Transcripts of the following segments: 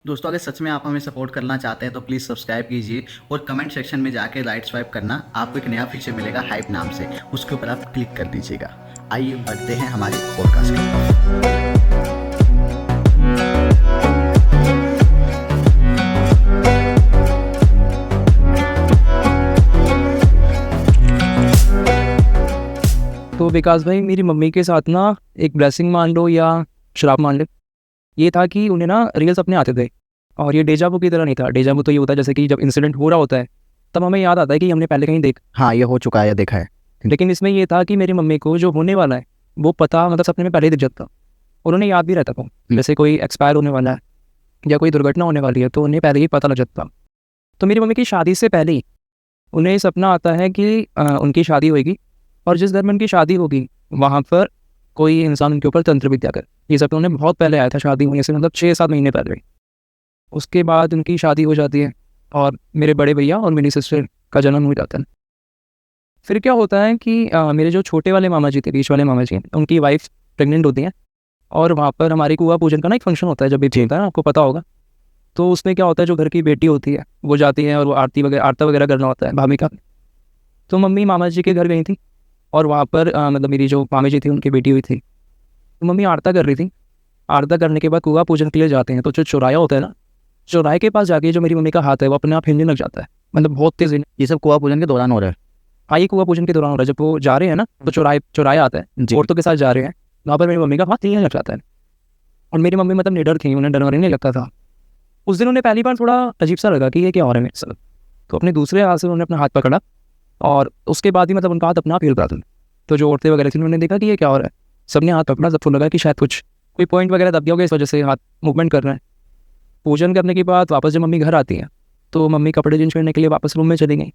दोस्तों अगर सच में आप हमें सपोर्ट करना चाहते हैं तो प्लीज़ सब्सक्राइब कीजिए और कमेंट सेक्शन में जाके राइट स्वाइप करना। आपको एक नया फीचर मिलेगा हाइप नाम से, उसके ऊपर आप क्लिक कर दीजिएगा। आइए बढ़ते हैं हमारे पॉडकास्ट की तरफ। तो विकास भाई, मेरी मम्मी के साथ ना एक ब्लेसिंग मान लो या श्राप मान लो, ये था कि उन्हें ना रील्स अपने आते थे। और ये डेजा वू की तरह नहीं था। डेजा वू तो ये होता है जैसे कि जब इंसिडेंट हो रहा होता है तब हमें याद आता है कि हमने पहले कहीं हाँ, ये हो चुका है या देखा है। लेकिन इसमें ये था कि मेरी मम्मी को जो होने वाला है वो पता, मतलब सपने में पहले ही दिख जाता और उन्हें याद भी रहता था। जैसे कोई एक्सपायर होने वाला है या कोई दुर्घटना होने वाली है तो उन्हें पहले ही पता लग जाता। तो मेरी मम्मी की शादी से पहले ही उन्हें सपना आता है कि उनकी शादी होगी और जिस घर में उनकी शादी होगी वहाँ पर कोई इंसान उनके ऊपर तंत्र विद्या कर। ये सपना उन्हें बहुत पहले आया था, शादी होने से मतलब 6-7 महीने पहले। उसके बाद उनकी शादी हो जाती है और मेरे बड़े भैया और मेरी सिस्टर का जन्म हो जाता है। फिर क्या होता है कि मेरे जो छोटे वाले मामा जी थे, बीच वाले मामा जी, उनकी वाइफ प्रेग्नेंट होती हैं और वहाँ पर हमारी कुआं पूजन का ना एक फंक्शन होता है जब भी होता है ना, आपको पता होगा। तो उसमें क्या होता है, जो घर की बेटी होती है वो जाती है और वो आरती वगैरह आरता वगैरह करना होता है भाभी का। तो मम्मी मामा जी के घर गई थी और वहाँ पर मतलब मेरी जो मामी जी थी उनकी बेटी हुई थी, तो मम्मी आरता कर रही थी। आरता करने के बाद कुआं पूजन के लिए जाते हैं तो जो चौराया होता है ना, चौराहे के पास जाके जो मेरी मम्मी का हाथ है वो अपने आप हिलने लग जाता है, मतलब बहुत तेज। ये सब कुआं पूजन के दौरान हो रहा है। हाँ, ये कुआं पूजन के दौरान हो रहा है। जब वो जा रहे हैं ना तो चौराहे चौराहे आता है, जी। औरतों के साथ जा रहे हैं, वहाँ पर मेरी मम्मी का हाथ हिलने लग जाता है। और मेरी मम्मी मतलब निडर थी, उन्हें डर वर नहीं लगता था। उस दिन उन्हें पहली बार थोड़ा अजीब सा लगा कि ये क्या हो रहा है मेरे साथ। तो अपने दूसरे हाथ से उन्होंने अपना हाथ पकड़ा और उसके बाद ही मतलब उनका हाथ अपना आप हिल रहा था। तो जो औरतें वगैरह थी उन्होंने देखा कि ये क्या हो रहा है, सबने हाथ पकड़ा। सबको लगा कि शायद कुछ कोई पॉइंट वगैरह दब गया होगा, इस वजह से हाथ मूवमेंट कर रहे हैं। पूजन करने के बाद वापस जब मम्मी घर आती हैं तो मम्मी कपड़े चेंज करने के लिए वापस रूम में चली गई।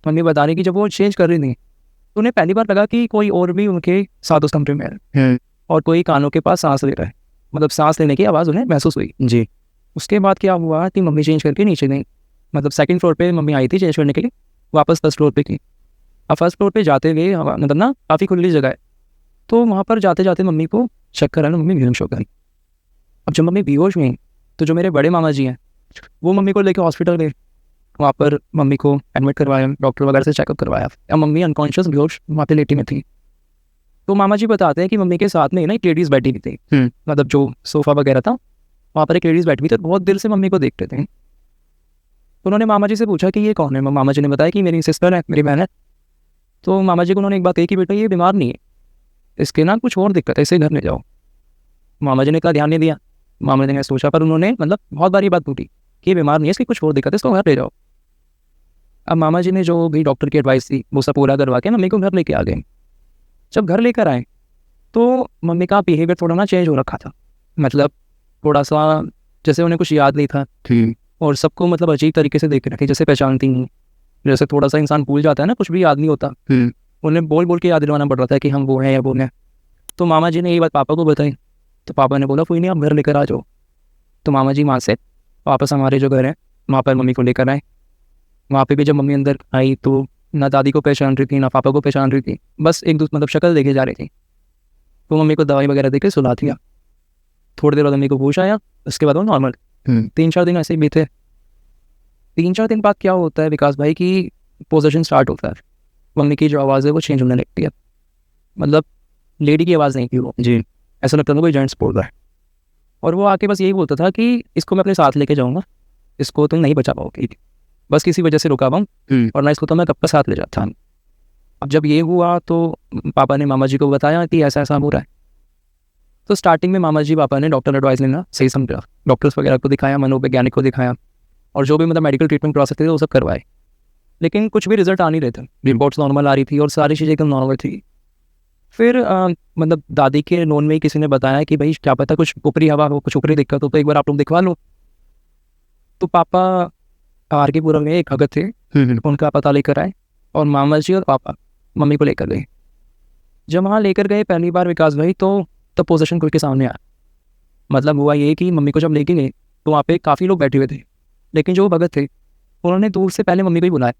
मम्मी बता रही कि जब वो चेंज कर रही थी तो उन्हें पहली बार लगा कि कोई और भी उनके साथ उस कमरे में है और कोई कानों के पास सांस ले रहा है, मतलब सांस लेने की आवाज़ उन्हें महसूस हुई। जी। उसके बाद क्या हुआ कि मम्मी चेंज करके नीचे गई, मतलब सेकंड फ्लोर पे मम्मी आई थी चेंज करने के लिए, वापस फर्स्ट फ्लोर पे की। अब फर्स्ट फ्लोर पे जाते हुए मतलब ना काफ़ी खुली जगह है, तो वहाँ पर जाते जाते मम्मी को चक्कर आया, मम्मी बेहोश हो गई। अब जब मम्मी बेहोश हुई तो जो मेरे बड़े मामा जी हैं वो मम्मी को लेकर हॉस्पिटल गए। वहाँ पर मम्मी को एडमिट करवाया, डॉक्टर वगैरह से चेकअप करवाया। अब मम्मी अनकॉन्शियस बेहोश वहाँ पे लेटी में थी। तो मामा जी बताते हैं कि मम्मी के साथ में ना एक लेडीज़ बैठी हुई थी, मतलब जो सोफ़ा वगैरह था वहाँ पर एक लेडीज़ बैठी हुई थी, बहुत देर से मम्मी को देखते थे। तो उन्होंने मामा जी से पूछा कि ये कौन है। मामा जी ने बताया कि मेरी सिस्टर है, मेरी बहन है। तो मामा जी को उन्होंने एक बात कही कि बेटा ये बीमार नहीं है, इसके ना कुछ और दिक्कत है, इसे घर ले जाओ। मामा जी ने कहा ध्यान नहीं दिया। मामा जी ने सोचा, पर उन्होंने मतलब बहुत बार ये बात पूछी कि ये बीमार नहीं है, इसकी कुछ और दिक्कत है, इसको घर ले जाओ। अब मामा जी ने जो भी डॉक्टर की एडवाइस थी वो सब पूरा करवा के मम्मी को घर लेके आ गए। जब घर लेकर आए तो मम्मी का बिहेवियर थोड़ा ना चेंज हो रखा था, मतलब थोड़ा सा जैसे उन्हें कुछ याद नहीं था और सबको मतलब अजीब तरीके से देख रखे, जैसे पहचानती नहीं। जैसे थोड़ा सा इंसान भूल जाता है ना, कुछ भी याद नहीं होता, उन्हें बोल बोल के याद दिलवाना पड़ रहा था कि हम वो हैं या वो हैं। तो मामा जी ने ये बात पापा को बताई तो पापा ने बोला कोई नहीं, आप घर लेकर आ जाओ। तो मामा जी वहाँ से वापस हमारे जो घर है वहाँ पर मम्मी को लेकर आए। वहाँ पे भी जब मम्मी अंदर आई तो ना दादी को पहचान रही थी ना पापा को पहचान रही थी, बस एक दूसरे मतलब शक्ल देखे जा रही थी। तो मम्मी को दवाई वगैरह देके सुला दिया। थोड़ी देर बाद मम्मी को होश आया, उसके बाद वो नॉर्मल। 3-4 दिन ऐसे ही बीते। 3-4 दिन बाद क्या होता है विकास भाई कि पोजेशन स्टार्ट होता है। मम्मी की जो आवाज़ है वो चेंज होने लगती है, मतलब लेडी की आवाज़ नहीं थी वो जी, ऐसा लगता था कोई जेंट्स बोल रहा है। और वो आके बस यही बोलता था कि इसको मैं अपने साथ लेके जाऊँगा, इसको तुम नहीं बचा पाओगे, बस किसी वजह से रुका हुआ हूँ और ना इसको तो मैं कब का साथ ले जाता। अब जब ये हुआ तो पापा ने मामा जी को बताया कि ऐसा ऐसा हो रहा है। तो स्टार्टिंग में मामा जी पापा ने डॉक्टर एडवाइस लेना सही समझा, डॉक्टर्स वगैरह को दिखाया, मनोवैज्ञानिक को दिखाया और जो भी मतलब मेडिकल ट्रीटमेंट करवा सकते थे वो सब करवाए, लेकिन कुछ भी रिजल्ट आ नहीं रहे थे। रिपोर्ट्स नॉर्मल आ रही थी और सारी चीज़ें एकदम नॉर्मल थी। फिर मतलब दादी के नोन में ही किसी ने बताया कि भाई क्या पता कुछ ऊपरी हवा हो, कुछ ऊपरी दिक्कत हो, तो एक बार आप लोग दिखवा लो। तो पापा आर के पुरम में एक भगत थे, उनका पता लेकर आए और मामा जी और पापा मम्मी को लेकर गए। जब वहाँ लेकर गए पहली बार विकास भाई तो पोजीशन खुल के सामने आया। मतलब हुआ ये कि मम्मी को जब लेके गए तो वहाँ पे काफ़ी लोग बैठे हुए थे, लेकिन जो वो भगत थे उन्होंने दूर से पहले मम्मी को ही बुलाया,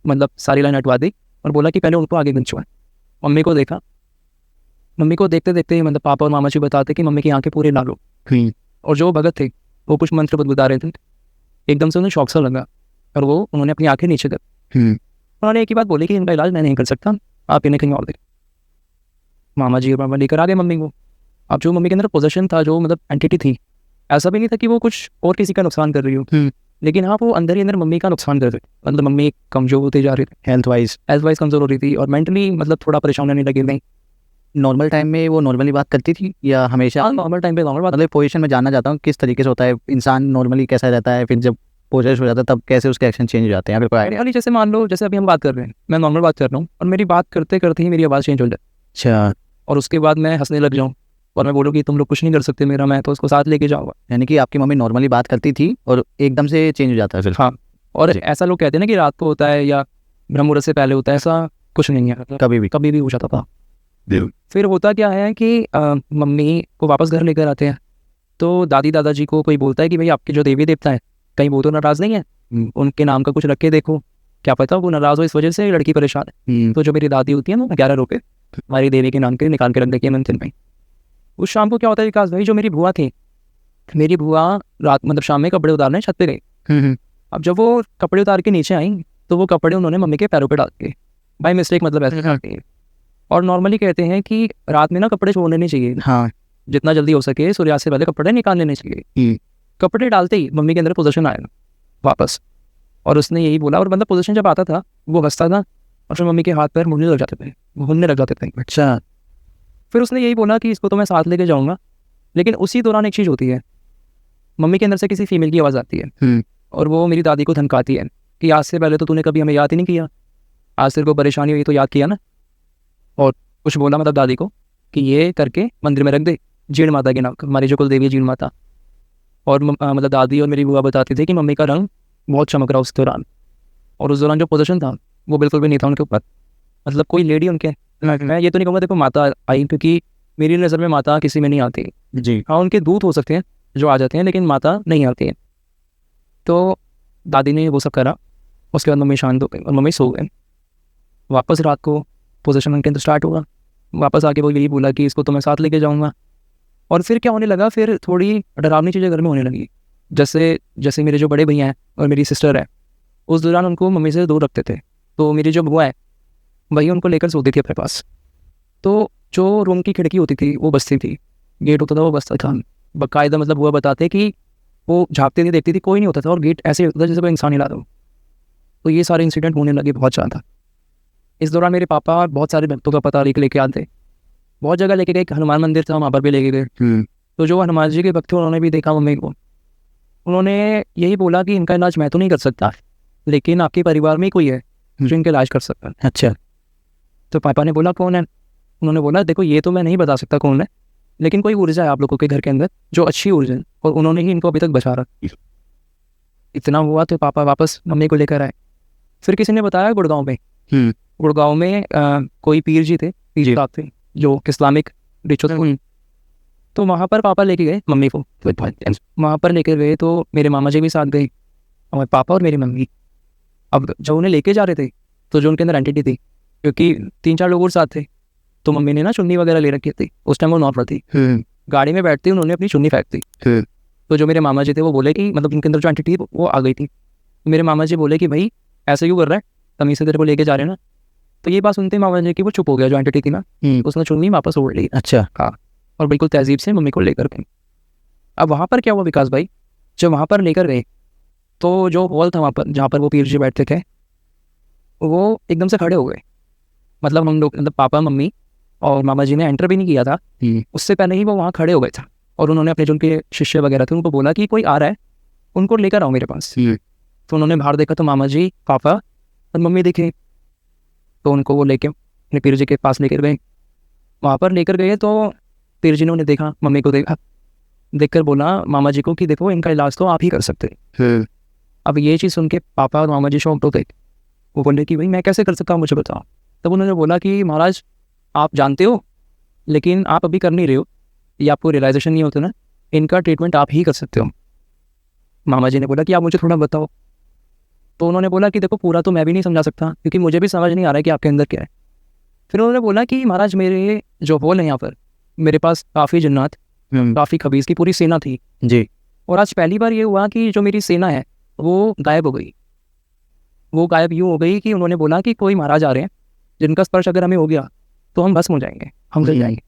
मतलब सारी लाइन हटवा दी और बोला कि पहले उनको आगे खिंचवाएं। मम्मी को देखा, मम्मी को देखते देखते ही मतलब पापा और मामा जी बताते कि मम्मी की आंखें पूरी लाल हो। और जो भगत थे वो कुछ मंत्र बता रहे थे। एकदम से उन्हें शौक सा लगा और वो उन्होंने अपनी आंखें नीचे कर, उन्होंने एक ही बात बोली कि इनका इलाज मैं नहीं कर सकता, आप इन्हें कहीं और दें। मामा जी और पापा लेकर आ गए मम्मी को। अब जो मम्मी के अंदर पोजेशन था, जो मतलब एंटिटी थी, ऐसा भी नहीं था कि वो कुछ और किसी का नुकसान कर रही हो, लेकिन हाँ वो अंदर ही अंदर मम्मी का नुकसान कर रही थी। मतलब मम्मी कमजोर होती जा रही थी, हेल्थ वाइज कमजोर हो रही थी और मेंटली मतलब थोड़ा परेशान होने लगी थी। नॉर्मल टाइम में वो नॉर्मली बात करती थी या हमेशा? हाँ नॉर्मल टाइम पे नॉर्मल बात। मतलब पोजीशन में जानना चाहता हूँ किस तरीके से होता है, इंसान नॉर्मली कैसा रहता है, फिर जब पोजेस हो जाता है तब कैसे उसके एक्शन चेंज हो जाते हैं, या फिर कोई आइडिया? अरे जैसे मान लो, जैसे अभी हम बात कर रहे हैं, मैं नॉर्मल बात कर रहा हूँ और मेरी बात करते करते ही मेरी आवाज़ चेंज हो जाए, अच्छा, और उसके बाद मैं हंसने लग जाऊँ और मैं बोलूँ कि तुम लोग कुछ नहीं कर सकते मेरा, मैं तो उसको साथ लेके जाऊँगा। यानी कि आपकी मम्मी नॉर्मली बात करती थी और एकदम से चेंज हो जाता है फिर? हाँ, और जी। ऐसा लोग कहते हैं ना कि रात को होता है या ब्रह्म मुहूर्त से पहले होता है, ऐसा कुछ नहीं है, कभी भी हो जाता था। फिर होता क्या है कि मम्मी को वापस घर लेकर आते हैं, तो दादी दादाजी को कोई बोलता है कि भाई आपके जो देवी देवता है कहीं वो तो नाराज़ नहीं है, उनके नाम का कुछ रख के देखो, क्या पता वो नाराज़ हो इस वजह से लड़की परेशान है। तो जो मेरी दादी होती है ना, 11 रुपये हमारी देवी के नाम के निकाल के रख देती है मंदिर में। उस शाम को क्या होता है विकास भाई, जो मेरी बुआ थी, मेरी बुआ रात मतलब शाम में कपड़े उतारने छत पे गई। अब जब वो कपड़े उतार के नीचे आई तो वो कपड़े उन्होंने मम्मी के पैरों पे डाल के, बाई मिस्टेक मतलब ऐसे डालते हैं। और नॉर्मली कहते हैं कि रात में ना कपड़े छोड़ने नहीं चाहिए, हाँ, जितना जल्दी हो सके सूर्यास्त से पहले कपड़े निकाल लेने चाहिए। कपड़े डालते ही मम्मी के अंदर पोजीशन आया वापस, और उसने यही बोला, और मतलब पोजीशन जब आता था वो हंसता था और फिर मम्मी के हाथ पैर मुड़ने लग जाते थे, घूमने लग जाते थे। अच्छा, फिर उसने यही बोला कि इसको तो मैं साथ लेके जाऊँगा, लेकिन उसी दौरान एक चीज़ होती है, मम्मी के अंदर से किसी फीमेल की आवाज़ आती है और वो मेरी दादी को धमकाती है कि आज से पहले तो तूने कभी हमें याद ही नहीं किया, आज तेरे को परेशानी हुई तो याद किया ना। और कुछ बोला मतलब दादी को कि ये करके मंदिर में रख दे, जीण माता के नाम, हमारी जो कुल देवी है जीण माता। और मतलब दादी और मेरी बुआ बताती थी कि मम्मी का रंग बहुत चमक रहा उस दौरान, और उस दौरान जो पोजीशन था वो बिल्कुल भी नहीं था उनके ऊपर, मतलब कोई लेडी उनके, मैं ये तो नहीं कहूँगा देखो माता आई, क्योंकि मेरी नज़र में माता किसी में नहीं आती जी, हाँ उनके दूत हो सकते हैं जो आ जाते हैं, लेकिन माता नहीं आती है। तो दादी ने वो सब करा, उसके बाद मम्मी शांत हो गई और मम्मी सो गए। वापस रात को पोजीशन उनके अंदर स्टार्ट हुआ, वापस आके वो यही बोला कि इसको तो मैं साथ लेके जाऊँगा। और फिर क्या होने लगा, फिर थोड़ी डरावनी चीज़ें घर में होने लगी, जैसे जैसे मेरे जो बड़े भैया हैं और मेरी सिस्टर है, उस दौरान उनको मम्मी से दूर रखते थे। तो मेरी जो बुआ है वही उनको लेकर सोती थी अपने पास, तो जो रूम की खिड़की होती थी वो बजती थी, गेट होता था वो बजता था बाकायदा। मतलब बुआ बताते कि वो झाँकती थी, देखती थी, कोई नहीं होता था, और गेट ऐसे होता था जैसे कोई इंसान हिला दो। तो ये सारे इंसिडेंट होने लगे बहुत ज़्यादा। इस दौरान मेरे पापा बहुत सारे भक्तों का पता लेके आते, बहुत जगह लेके गए, हनुमान मंदिर था वहाँ पर भी लेके गए। तो जो हनुमान जी के भक्त थे उन्होंने भी देखा मम्मी को, उन्होंने यही बोला कि इनका इलाज मैं तो नहीं कर सकता, लेकिन आपके परिवार में ही कोई है जो इनका इलाज कर सकता है। अच्छा, तो पापा ने बोला कौन है, उन्होंने बोला देखो ये तो मैं नहीं बता सकता कौन है, लेकिन कोई ऊर्जा है आप लोगों के घर के अंदर जो अच्छी ऊर्जा है, और उन्होंने ही इनको अभी तक बचा रखा। इतना हुआ तो पापा वापस मम्मी को लेकर आए। फिर किसी ने बताया गुड़गांव में, गुड़गांव में कोई पीर जी थे, पीर साहब थे जो इस्लामिक रिचुअल, तो वहाँ पर पापा लेके गए मम्मी को। वहाँ पर लेकर गए तो मेरे मामा जी भी साथ गए और पापा और मेरी मम्मी। अब जब उन्हें लेके जा रहे थे तो जो उनके अंदर एंटिटी थी, क्योंकि 3-4 लोग और साथ थे, तो मम्मी ने ना चुन्नी वगैरह ले रखी थी, उस टाइम वो नॉर्मल थी। गाड़ी में बैठते उन्होंने अपनी चुन्नी फेंक दी। तो जो मेरे मामा जी थे वो बोले कि मतलब उनके अंदर जो एंटिटी वो आ गई थी। मेरे मामा जी बोले कि भाई ऐसे क्यों कर रहा है, तमीज़ से तेरे को लेके जा रहे हैं ना। तो ये बात सुनते मामा जी की वो चुप हो गया, जो एंटिटी थी ना उसने चुन्नी वापस ओढ़ ली। अच्छा, हाँ, और बिल्कुल तहजीब से मम्मी को लेकर गए। अब वहाँ पर क्या हुआ विकास भाई, जब वहाँ पर लेकर गए तो जो हॉल था वहाँ पर जहाँ पर वो पीर जी बैठते थे वो एकदम से खड़े हो गए। मतलब हम लोग, मतलब पापा मम्मी और मामा जी ने एंटर भी नहीं किया था, उससे पहले ही वो वहाँ खड़े हो गए था, और उन्होंने अपने जो उनके शिष्य वगैरह थे उनको बोला कि कोई आ रहा है, उनको लेकर आओ मेरे पास। तो उन्होंने बाहर देखा तो मामा जी, पापा और मम्मी दिखे, तो उनको वो लेके अपने पीर जी के पास लेकर गए। वहाँ पर लेकर गए तो पीर जी ने उन्हें देखा, मम्मी को देखा, देखकर बोला मामा जी को कि देखो इनका इलाज तो आप ही कर सकते हैं। अब ये चीज़ सुन के पापा और मामा जी शॉक्ड हो गए। वो बोले कि भाई मैं कैसे कर सकता हूँ, मुझे बताओ। तब उन्होंने बोला कि महाराज आप जानते हो, लेकिन आप अभी कर नहीं रहे हो, ये आपको रियलाइजेशन नहीं होता ना, इनका ट्रीटमेंट आप ही कर सकते हो। मामा जी ने बोला कि आप मुझे थोड़ा बताओ। तो उन्होंने बोला कि देखो पूरा तो मैं भी नहीं समझा सकता, क्योंकि मुझे भी समझ नहीं आ रहा है कि आपके अंदर क्या है। फिर उन्होंने बोला कि महाराज मेरे जो हॉल है यहाँ पर, मेरे पास काफ़ी जन्नात, काफ़ी खबीज़ की पूरी सेना थी जी, और आज पहली बार ये हुआ कि जो मेरी सेना है वो गायब हो गई। वो गायब यूँ हो गई कि उन्होंने बोला कि कोई महाराज आ रहे हैं जिनका स्पर्श अगर हमें हो गया तो हम भस्म हो जाएंगे, हम गल जाएंगे।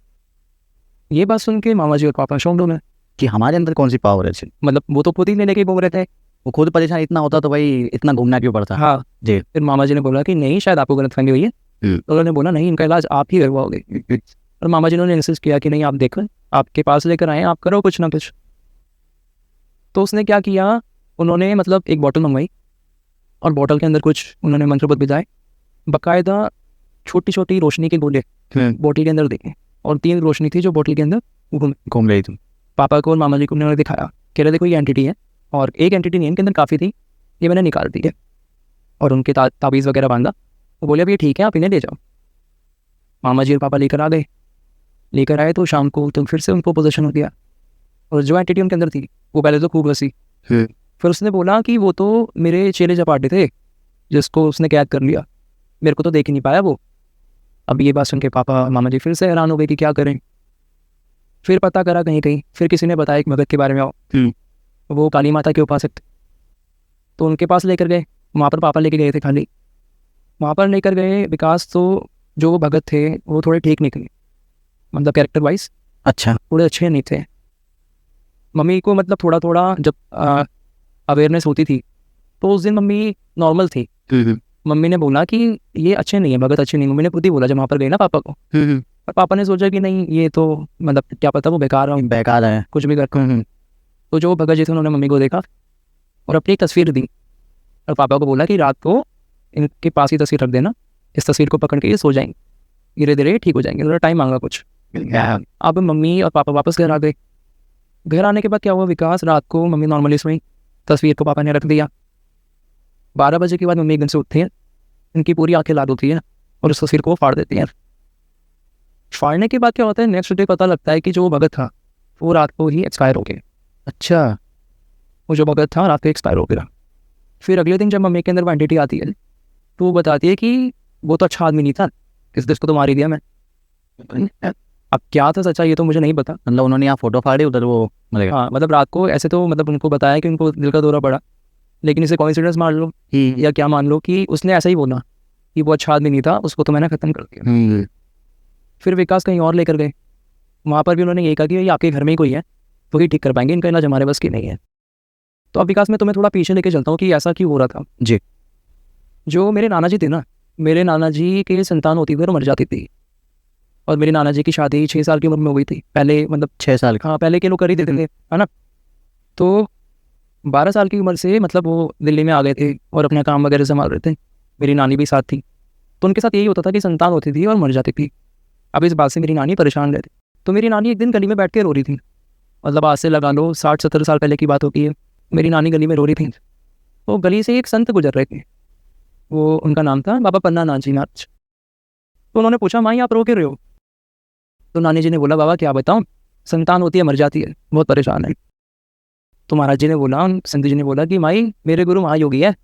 ये बात सुन के मामा जी और पापा शौक में कि हमारे अंदर कौन सी पावर है। मतलब वो तो खुद ही लेने के घूम रहे थे। वो खुद परेशान इतना होता तो भाई इतना घूमना क्यों पड़ता। हाँ जी। फिर मामा जी ने बोला कि नहीं शायद आपको गलतफहमी हुई है। तो उन्होंने बोला नहीं, इनका इलाज आप ही करवाओगे। और मामा जी ने इंसिस्ट किया कि नहीं आप देखो, आपके पास लेकर आए, आप करो कुछ ना कुछ। तो उसने क्या किया, उन्होंने मतलब एक बॉटल मंगवाई और बॉटल के अंदर कुछ उन्होंने मंत्रपद भिजाए, बाकायदा छोटी छोटी रोशनी के गोले बॉटल के अंदर देखे, और 3 रोशनी थी जो बॉटल के अंदर घूम रही थी। पापा को और मामा जी को उन्होंने दिखाया, कह रहे देखो ये एंटिटी है, और एक एंटिटी नहीं है, इनके अंदर काफ़ी थी, ये मैंने निकाल दी है। और उनके ताबीज़ वगैरह बांधा। वो बोले अब ये ठीक है, आप इन्हें ले जाओ। मामा जी और पापा लेकर आ गए। लेकर आए तो शाम को तो फिर से उनको पोजीशन हो गया, और जो एंटिटी उनके अंदर थी वो पहले तो खूब हंसी। फिर उसने बोला कि वो तो मेरे चेले चपाटे थे जिसको उसने कैद कर लिया, मेरे को तो देख ही नहीं पाया वो। अब ये बात सुन के पापा मामा जी फिर से हैरान हो गए कि क्या करें। फिर पता करा कहीं कहीं, फिर किसी ने बताया एक भगत के बारे में, आओ वो काली माता के उपासक थे, तो उनके पास लेकर गए। वहाँ पर पापा लेके गए थे खाली, वहाँ पर लेकर गए विकास। तो जो वो भगत थे वो थोड़े ठीक निकले, मतलब कैरेक्टर वाइज अच्छा। थोड़े अच्छे नहीं थे। मम्मी को मतलब थोड़ा थोड़ा जब अवेयरनेस होती थी तो उस दिन मम्मी नॉर्मल थी। मम्मी ने बोला कि ये अच्छे नहीं है, भगत अच्छे नहीं। मम्मी ने खुद ही बोला जब वहाँ पर गए ना पापा को। और पापा ने सोचा कि नहीं ये तो मतलब क्या पता वो बेकार है कुछ भी कर। तो जो भगत जी थे उन्होंने मम्मी को देखा और अपनी एक तस्वीर दी, और पापा को बोला कि रात को इनके पास ही तस्वीर रख देना, इस तस्वीर को पकड़ के ये सो जाएंगे, धीरे धीरे ठीक हो जाएंगे, थोड़ा टाइम मांगा कुछ। अब मम्मी और पापा वापस घर आ गए। घर आने के बाद क्या हुआ विकास, रात को मम्मी नॉर्मली सोई, तस्वीर को पापा ने रख दिया। 12 बजे के बाद मम्मी एकदम से उठती हैं, इनकी पूरी आंखें लाल होती हैं और उस तस्वीर को फाड़ देती हैं। फाड़ने के बाद क्या होता है, नेक्स्ट डे पता लगता है कि जो भगत था वो रात को ही एक्सपायर हो गया। अच्छा। वो जो भगत था रात को एक्सपायर हो गया। फिर अगले दिन जब मम्मी के अंदर वो एंटिटी आती है तो वो बताती है कि वो तो अच्छा आदमी नहीं था, इस देश को तो मार ही दिया मैं। अब क्या था सच्चाई ये तो मुझे नहीं पता। मतलब उन्होंने यहाँ फोटो फाड़ी, उधर वो मरेगा। हाँ मतलब रात को ऐसे तो मतलब उनको बताया कि उनको दिल का दौरा पड़ा, लेकिन इसे कोइंसिडेंस मान लो या क्या मान लो कि उसने ऐसा ही बोला कि वो अच्छा आदमी नहीं था, उसको तो मैंने ख़त्म कर दिया। फिर विकास कहीं और लेकर गए, वहाँ पर भी उन्होंने यही कहा कि ये आपके घर में ही कोई है तो ही ठीक कर पाएंगे, इनका इलाज हमारे बस की नहीं है। तो अब विकास मैं तुम्हें थोड़ा पीछे लेके चलता हूँ कि ऐसा क्यों हो रहा था। जी। जो मेरे नाना जी थे ना, मेरे नाना जी की संतान होती थी और मर जाती थी, और मेरे नाना जी की शादी 6 साल की उम्र में हो गई थी। पहले मतलब 6 साल का। हाँ पहले के लोग कर ही देते थे, है ना। तो 12 साल की उम्र से मतलब वो दिल्ली में आ गए थे और अपना काम वगैरह संभाल रहे थे। मेरी नानी भी साथ थी, तो उनके साथ यही होता था कि संतान होती थी और मर जाती थी। अब इस बात से मेरी नानी परेशान रहती। तो मेरी नानी एक दिन गली में बैठ के रो रही थी, मतलब आज से लगा लो 60-70 साल पहले की बात होती है। मेरी नानी गली में रो रही थी, तो गली से एक संत गुजर रहे थे, वो उनका नाम था बाबा पन्ना नाजी नाथ। तो उन्होंने पूछा माई आप रो के रहे हो? तो नानी जी ने बोला बाबा क्या बताऊँ, संतान होती है मर जाती है, बहुत परेशान है। तो महाराज जी ने बोला, संत जी ने बोला कि माई मेरे गुरु महायोगी है,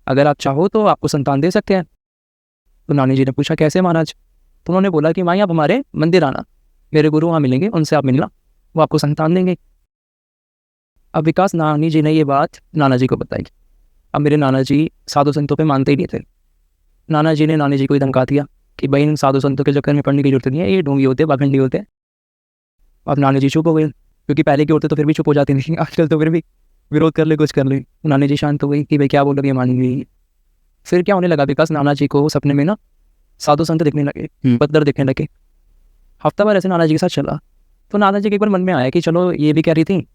अगर आप चाहो तो आपको संतान दे सकते हैं। तो नानी जी ने पूछा कैसे महाराज? तो उन्होंने बोला कि माई आप हमारे मंदिर आना, मेरे गुरु वहाँ मिलेंगे, उनसे आप मिलना, वो आपको संतान देंगे। अब विकास नानी जी ने ये बात नाना जी को बताई। अब मेरे नाना जी साधु संतों पे मानते ही नहीं थे। नाना जी ने नानी जी को धमका दिया कि भाई इन साधु संतों के चक्कर में पढ़ने की जरूरत नहीं है, ये ढोंगी होते हैं, पाखंडी होते हैं। अब नानी जी चुप हो गए, क्योंकि पहले की औरतें तो फिर भी चुप हो जाती थी, आजकल तो फिर भी विरोध कर ले कुछ कर ले। नानी जी शांत हो गई कि भाई क्या बोल रही है, मान गई। फिर क्या होने लगा विकास, नाना जी को सपने में ना साधु संत दिखने लगे, बदर दिखने लगे। हफ्ता भर ऐसे नाना जी के साथ चला, तो नाना जी के एक बार मन में आया कि चलो ये भी कह रही थी,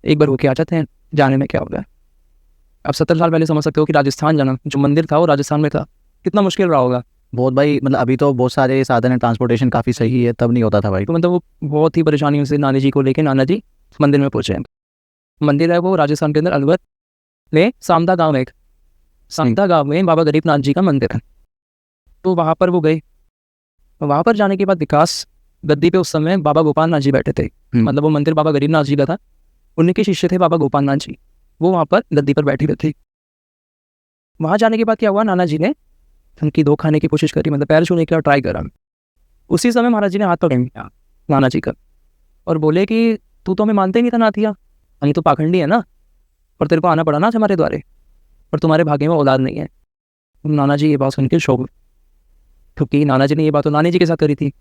एक बार होके आ जाते हैं, जाने में क्या होगा। अब 70 साल पहले समझ सकते हो कि राजस्थान जाना, जो मंदिर था वो राजस्थान में था, कितना मुश्किल रहा होगा। बहुत भाई, मतलब अभी तो बहुत सारे साधन है, ट्रांसपोर्टेशन काफ़ी सही है, तब नहीं होता था भाई। तो मतलब वो बहुत ही परेशानियों से नानी जी को लेके नाना जी मंदिर में पहुंचे। मंदिर है वो राजस्थान के अंदर अलवर में सामदा गाँव है, एक सामदा गाँव में बाबा गरीबनाथ जी का मंदिर है। तो वहाँ पर वो गए, वहाँ पर जाने के बाद विकास गद्दी पे उस समय बाबा गोपाल नाथ जी बैठे थे, मतलब वो मंदिर बाबा गरीबनाथ जी का था, उन्हीं के शिष्य थे बाबा गोपाल नाथ जी, वो वहाँ पर गद्दी पर बैठे थे। वहाँ जाने के बाद क्या हुआ, नाना जी ने उनकी दो खाने की कोशिश करी, मतलब पैर छूने का ट्राई करा। उसी समय महाराज जी ने हाथ पकड़ लिया नाना जी का और बोले कि तू तो हमें मानते ही नहीं था नाथिया, ये तो पाखंडी है ना, और तेरे को आना पड़ा ना आज हमारे द्वारे, और तुम्हारे भाग्य में औलाद नहीं है। नाना जी ये बात सुन के शौक, क्योंकि नाना जी ने ये बात तो नानी जी के साथ करी थी।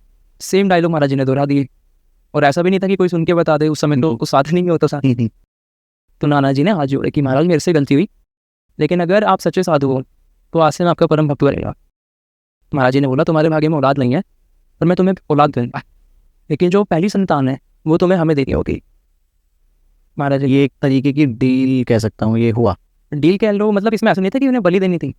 सेम डायलॉग महाराज जी ने दोहरा दिए, और ऐसा भी नहीं था कि कोई सुन के बता दे, उस समय तो कुछ साथ नहीं होता साथ। तो नाना जी ने हाथ जोड़े कि महाराज मेरे से गलती हुई, लेकिन अगर आप सच्चे साधु हो तो आज से मैं आपका परम भक्त रहेगा। महाराज जी ने बोला तुम्हारे भाग्य में औलाद नहीं है, और मैं तुम्हें औलाद दूंगा, लेकिन जो पहली संतान है वो तुम्हें हमें देनी होगी। महाराज जी ये एक तरीके की डील कह सकता हूँ, ये हुआ। डील कह लो, मतलब इसमें ऐसा नहीं था कि उन्हें बलि देनी थी,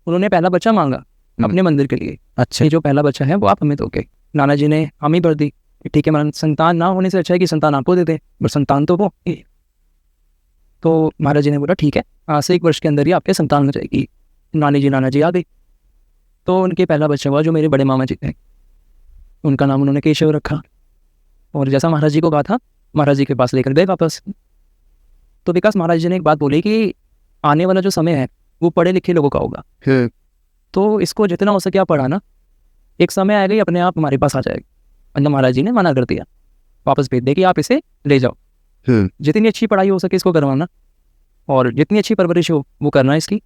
उन्होंने पहला बच्चा मांगा अपने मंदिर के लिए। अच्छा, ये जो पहला बच्चा है वो आप हमें दोगे। नाना जी ने हामी भर दी कि ठीक है महाराज, संतान ना होने से अच्छा है कि संतान आपको दे दे, पर संतान तो वो। तो महाराज जी ने बोला ठीक है, आज से 1 वर्ष के अंदर ही आपके संतान हो जाएगी। नाना जी आ गई, तो उनके पहला बच्चा हुआ जो मेरे बड़े मामा जी थे, उनका नाम उन्होंने केशव रखा। और जैसा महाराज जी को कहा था, महाराज जी के पास लेकर गए वापस। तो विकास महाराज जी ने एक बात बोली कि आने वाला जो समय है वो पढ़े लिखे लोगों का होगा, तो इसको जितना हो सके आप पढ़ाना, एक समय आएगा ही अपने आप हमारे पास आ जाएगा। मतलब महाराज जी ने मना कर दिया, वापस भेज दे कि आप इसे ले जाओ, जितनी अच्छी पढ़ाई हो सके इसको करवाना, और जितनी अच्छी परवरिश हो वो करना इसकी,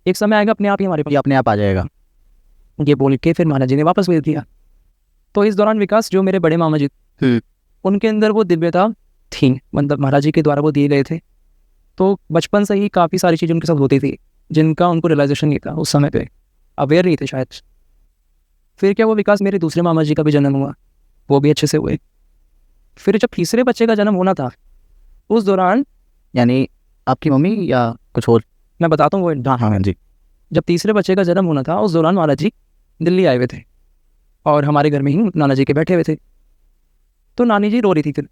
एक समय आएगा अपने आप ही हमारे पास, ये अपने आप आ जाएगा। ये बोल के फिर महाराज जी ने वापस भेज दिया। तो इस दौरान विकास जो मेरे बड़े मामा जी उनके अंदर वो दिव्यता थी, मतलब महाराज जी के द्वारा वो दिए गए थे। तो बचपन से ही काफ़ी सारी चीज़ें उनके साथ होती थी जिनका उनको रियलाइजेशन नहीं था उस समय पे, अवेयर नहीं थे शायद। फिर क्या हुआ विकास, मेरे दूसरे मामा जी का भी जन्म हुआ, वो भी अच्छे से हुए। फिर जब तीसरे बच्चे का जन्म होना था उस दौरान, यानी आपकी मम्मी या कुछ और? मैं बताता हूँ वो, हाँ जी। जब तीसरे बच्चे का जन्म होना था उस दौरान महाराज जी दिल्ली आए हुए थे, और हमारे घर में ही नाना जी के बैठे हुए थे। तो नानी जी रो रही थी फिर,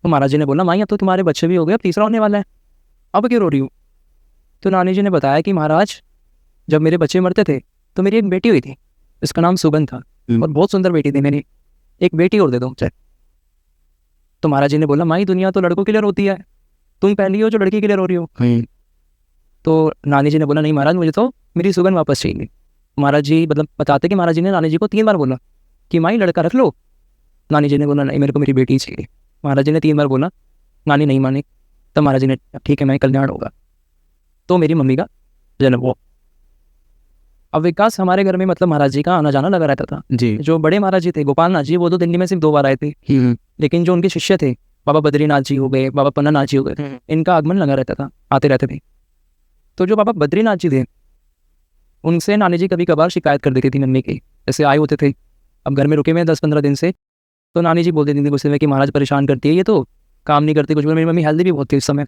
तो महाराज जी ने बोला माई अब तो तुम्हारे बच्चे भी हो गए, अब तीसरा होने वाला है, अब क्यों रो रही हूँ? तो नानी जी ने बताया कि महाराज जब मेरे बच्चे मरते थे तो मेरी एक बेटी हुई थी, इसका नाम सुगंध था, और बहुत सुंदर बेटी थी मेरी, एक बेटी और दे दो मुझे। तो महाराज जी ने बोला माई दुनिया तो लड़कों के लिए रोती है, तुम पहली हो जो लड़की के लिए रो रही हो। तो नानी जी ने बोला नहीं महाराज मुझे तो मेरी सुगंध वापस चाहिए। महाराज जी मतलब बताते कि महाराज जी ने नानी जी को 3 बार बोला कि माई लड़का रख लो। नानी जी ने बोला नहीं मेरे को मेरी बेटी चाहिए। महाराज जी ने 3 बार बोला, नानी नहीं मानी। तब महाराज जी ने ठीक है मैं कल्याण होगा, तो मेरी मम्मी का जन्म हुआ। अब विकास हमारे घर में मतलब महाराज जी का आना जाना लगा रहता था जी। जो बड़े महाराज जी थे गोपाल नाथ जी, वो तो दिल्ली में सिर्फ 2 बार आए थे, लेकिन जो उनके शिष्य थे बाबा बद्रीनाथ जी हो गए, बाबा पन्ना नाथ जी हो गए, इनका आगमन लगा रहता था, आते रहते थे। तो जो बाबा बद्रीनाथ जी थे उनसे नानी जी कभी कभार शिकायत कर देती थी मम्मी की, जैसे आए होते थे अब घर में रुके हुए 10-15 दिन से, तो नानी जी बोल देती थी गुस्से में कि महाराज परेशान करती है, ये तो काम नहीं करती कुछ भी। मेरी मम्मी हेल्दी भी बहुत थी उस समय,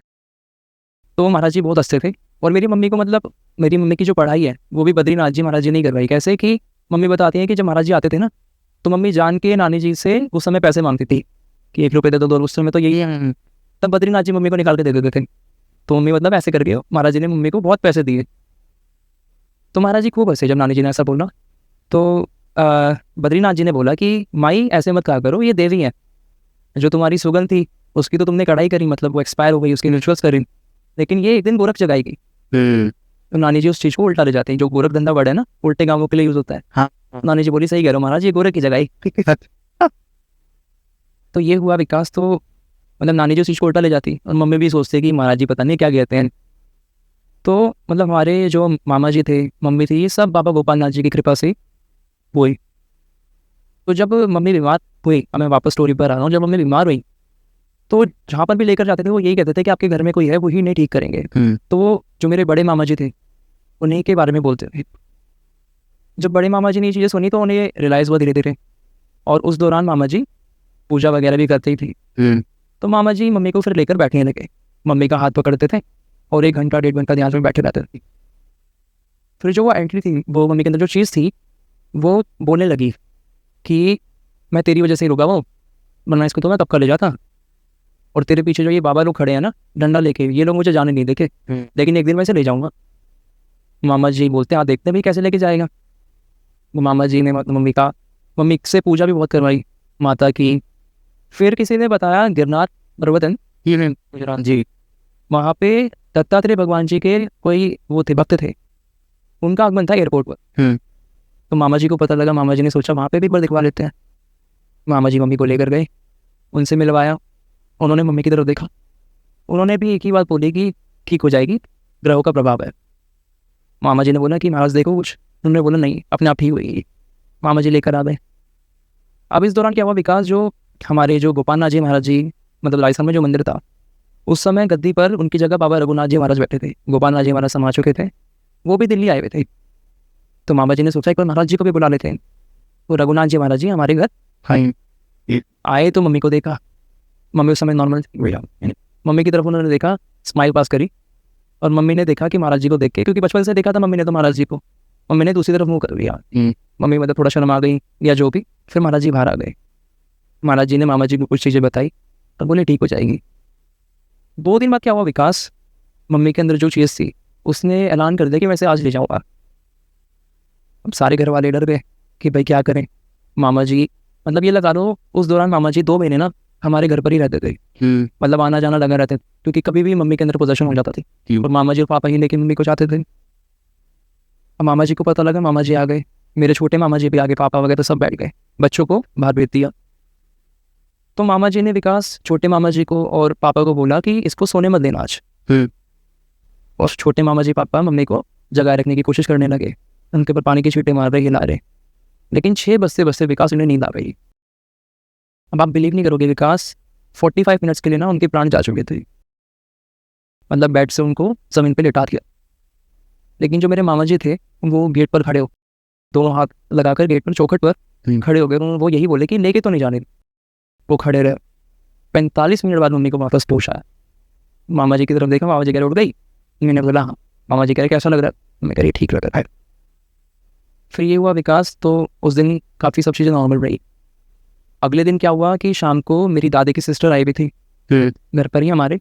तो महाराज जी बहुत हंसते थे। और मेरी मम्मी को मतलब मेरी मम्मी की जो पढ़ाई है वो भी बद्रीनाथ जी महाराज जी ने करवाई। कैसे कि मम्मी बताती हैं कि जब महाराज जी आते थे ना तो मम्मी जान के नानी जी से उस समय पैसे मांगती थी कि 1 रुपये दे दो, उस समय तो यही, तब बद्रीनाथ जी मम्मी को निकाल के दे देते थे। तो मम्मी मतलब ऐसे करके महाराज जी ने मम्मी को बहुत पैसे दिए। तो महाराज जी खूब हंसे जब नानी जी ने ऐसा बोला। तो बद्रीनाथ जी ने बोला कि माई ऐसे मत कहा करो, ये देवी है, जो तुम्हारी सुगंध थी उसकी तो तुमने कढ़ाई करी, मतलब वो एक्सपायर हो गई, उसकी रिचुअल्स करी, लेकिन ये एक दिन गोरख जगाएगी। तो नानी जी उस चीज़ को उल्टा ले जाते हैं, जो गोरख धंधा वर्ड है ना उल्टे कामों के लिए यूज होता है। हाँ। नानी जी बोली सही कह रहे हो महाराज, ये गोरख की जगाई। तो ये हुआ विकास। तो मतलब नानी जी उस चीज़ को उल्टा ले जाती और मम्मी भी सोचते कि महाराज जी पता नहीं क्या कहते हैं। तो मतलब हमारे जो मामा जी थे, मम्मी थी, ये सब बाबा गोपाल नाथ जी की कृपा से हुई। तो जब मम्मी बीमार हुई, अब मैं वापस स्टोरी पर आ रहा हूँ, जब मम्मी बीमार हुई तो जहाँ पर भी लेकर जाते थे वो यही कहते थे कि आपके घर में कोई है वही नहीं ठीक करेंगे। तो वो जो मेरे बड़े मामा जी थे उन्हीं के बारे में बोलते थे। जब बड़े मामा जी ने ये चीज़ें सुनी तो उन्हें रियलाइज़ हुआ धीरे धीरे, और उस दौरान मामा जी पूजा वगैरह भी करते ही थे। तो मामा जी मम्मी को फिर लेकर बैठने लगे, मम्मी का हाथ पकड़ते थे और 1 घंटा 1.5 घंटा ध्यान में बैठे रहते थे। फिर जो वो एंट्री थी, वो मम्मी के अंदर जो चीज़ थी वो बोलने लगी कि मैं तेरी वजह से ही रुका हूँ, वरना इसको तो मैं कब कर ले जाता। और तेरे पीछे जो ये बाबा लोग खड़े हैं ना डंडा लेके, ये लोग मुझे जाने नहीं देखे, लेकिन एक दिन मैं इसे ले जाऊँगा। मामा जी बोलते हैं आप देखते भी कैसे लेके जाएगा। वो मामा जी ने मम्मी से पूजा भी बहुत करवाई माता की। फिर किसी ने बताया गिरनार पर्वत गुजरात जी, वहाँ पे दत्तात्रेय भगवान जी के कोई वो थे भक्त थे, उनका आगमन था एयरपोर्ट पर। तो मामा जी को पता लगा, मामा जी ने सोचा वहाँ पे भी एक बार दिखवा लेते हैं। मामा जी मम्मी को लेकर गए, उनसे मिलवाया, उन्होंने मम्मी की तरफ देखा उन्होंने भी एक ही बात बोली कि ठीक हो जाएगी, ग्रहों का प्रभाव है। मामा जी ने बोला कि महाराज देखो कुछ, उन्होंने बोला नहीं अपने आप ठीक होगी। मामा जी लेकर आ गए। अब इस दौरान क्या हुआ विकास, जो हमारे जो गोपाल नाथ जी महाराज जी मतलब राजस्थान में जो मंदिर था, उस समय गद्दी पर उनकी जगह बाबा रघुनाथ जी महाराज बैठे थे। गोपाल नाथ जी महाराज समा चुके थे, वो भी दिल्ली आए हुए थे। तो मामा जी ने सोचा एक बार महाराज जी को भी बुला लेते हैं। तो रघुनाथ जी महाराज जी हमारे घर आए तो मम्मी को देखा। मम्मी उस समय नॉर्मल थी। मम्मी की तरफ उन्होंने देखा, स्माइल पास करी, और मम्मी ने देखा कि महाराज जी को देख के, क्योंकि बचपन से देखा था मम्मी ने तो महाराज जी को, मम्मी ने दूसरी तरफ मुंह कर लिया। मम्मी मतलब थोड़ा शर्म आ गई या जो भी। फिर महाराज जी बाहर आ गए। महाराज जी ने मामा जी को कुछ चीज़ें बताई और बोले ठीक हो जाएगी। 2 दिन बाद क्या हुआ विकास, मम्मी के अंदर जो चीज़ थी उसने ऐलान कर दिया कि वैसे आज ले जाऊँगा। अब सारे घर वाले डर गए कि भाई क्या करें। मामा जी मतलब ये लगा लो उस दौरान मामा जी 2 महीने ना हमारे घर पर ही रहते थे। मतलब आना जाना लगा रहते थे, क्योंकि कभी भी मम्मी के अंदर पोजेशन हो जाता थी और मामा जी और पापा ही लेके मम्मी को चाहते थे। अब मामा जी को पता लगा, मामा जी आ गए, मेरे छोटे मामा जी भी आ गए, पापा वगैरह सब बैठ गए, बच्चों को बाहर भेज दिया। तो मामा जी ने विकास छोटे मामा जी को और पापा को बोला कि इसको सोने मत देना आज। और छोटे मामा जी पापा मम्मी को जगाए रखने की कोशिश करने लगे, उनके ऊपर पानी की छींटे मार रहे, हिला रहे। लेकिन 6 बजते बजते विकास उन्हें नींद आ गई। अब आप बिलीव नहीं करोगे विकास, 45 मिनट्स के लिए ना उनके प्राण जा चुके थे। मतलब बेड से उनको ज़मीन पे लिटा दिया। लेकिन जो मेरे मामा जी थे वो गेट पर खड़े हो, दोनों हाथ लगाकर गेट पर चौखट पर खड़े हो गए। उन्होंने वो यही बोले कि लेके तो नहीं जाने। वो खड़े रहे। 45 मिनट बाद मम्मी को वापस होश आया। मामा जी की तरफ देखा, मामा जी कह रहे उठ गई। मैंने बोला हाँ। मामा जी कह रहे कैसा लग रहा है? मैं कह रही ठीक लग रहा है। फिर ये हुआ विकास, तो उस दिन काफ़ी सब चीज़ें नॉर्मल रही। अगले दिन क्या हुआ कि शाम को मेरी दादी की सिस्टर आई हुई थी घर पर ही हमारे।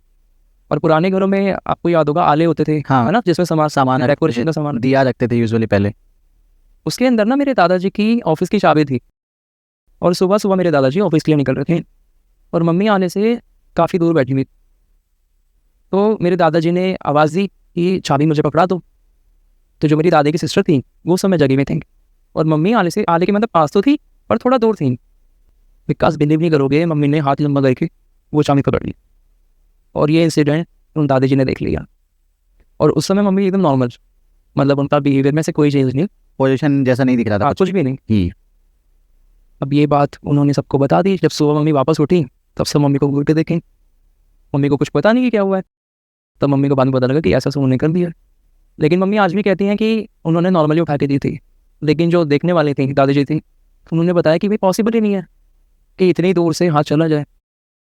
और पुराने घरों में आपको याद होगा आले होते थे, हाँ। है ना, जिसमें सामान डेकोरेशन का सामान दिया रखते थे यूजुअली पहले। उसके अंदर ना मेरे दादाजी की ऑफिस की चाबी थी। और सुबह सुबह मेरे दादाजी ऑफिस के लिए निकल रहे थे और मम्मी आने से काफ़ी दूर बैठी हुई। तो मेरे दादाजी ने आवाज़ दी कि चाबी मुझे पकड़ा दो। तो जो मेरी दादी की सिस्टर थी वो समय जगह में थी और मम्मी आले के मतलब पास तो थी पर थोड़ा दूर थी। विकास बिलीव नहीं करोगे, मम्मी ने हाथ लंबा करके वो चाबी पकड़ ली और ये इंसिडेंट उन दादाजी ने देख लिया। और उस समय मम्मी एकदम नॉर्मल, मतलब उनका बिहेवियर में से कोई चेंज नहीं, पोजीशन जैसा नहीं दिख रहा था कुछ भी नहीं। अब ये बात उन्होंने सबको बता दी। जब सुबह मम्मी वापस उठी तब सब मम्मी को घूर के देखें। मम्मी को कुछ पता नहीं कि क्या हुआ है। तब मम्मी को बाद में पता लगा कि ऐसा उन्होंने कर दिया। लेकिन मम्मी आज भी कहती हैं कि उन्होंने नॉर्मली उठा के दी थी, लेकिन जो देखने वाले थे दादाजी थी उन्होंने बताया कि भाई पॉसिबल ही नहीं है कि इतनी दूर से हाथ चला जाए।